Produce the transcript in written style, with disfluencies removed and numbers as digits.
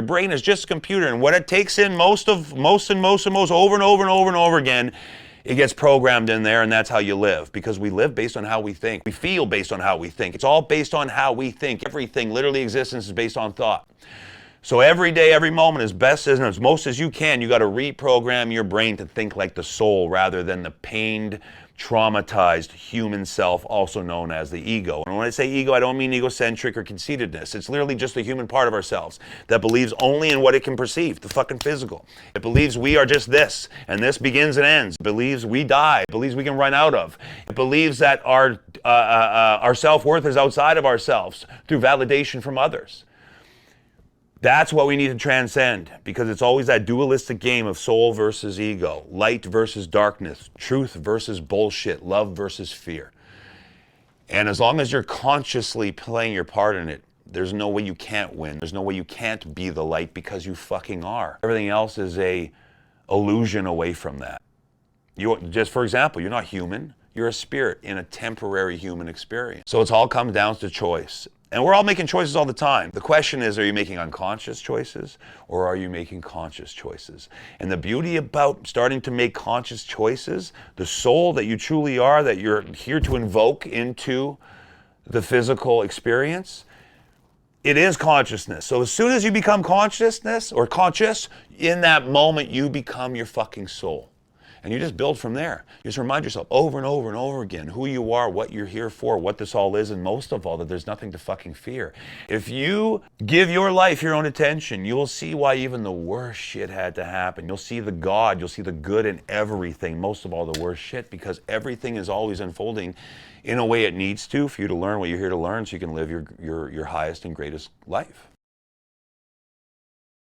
brain is just a computer, and what it takes in most over and over again, it gets programmed in there, and that's how you live. Because we live based on how we think. We feel based on how we think. It's all based on how we think. Everything, literally existence, is based on thought. So every day, every moment, as best and as most as you can, you got to reprogram your brain to think like the soul rather than the pained, traumatized human self, also known as the ego. And when I say ego, I don't mean egocentric or conceitedness. It's literally just the human part of ourselves that believes only in what it can perceive, the fucking physical. It believes we are just this, and this begins and ends. It believes we die. It believes we can run out of. It believes that our self-worth is outside of ourselves through validation from others. That's what we need to transcend, because it's always that dualistic game of soul versus ego, light versus darkness, truth versus bullshit, love versus fear. And as long as you're consciously playing your part in it, there's no way you can't win. There's no way you can't be the light, because you fucking are. Everything else is a illusion away from that. Just for example, you're not human. You're a spirit in a temporary human experience. So it's all comes down to choice. And we're all making choices all the time. The question is, are you making unconscious choices or are you making conscious choices? And the beauty about starting to make conscious choices, the soul that you truly are, that you're here to invoke into the physical experience, it is consciousness. So as soon as you become consciousness or conscious, in that moment you become your fucking soul. And you just build from there. You just remind yourself over and over and over again who you are, what you're here for, what this all is, and most of all, that there's nothing to fucking fear. If you give your life your own attention, you'll see why even the worst shit had to happen. You'll see the God, you'll see the good in everything, most of all the worst shit, because everything is always unfolding in a way it needs to for you to learn what you're here to learn, so you can live your highest and greatest life.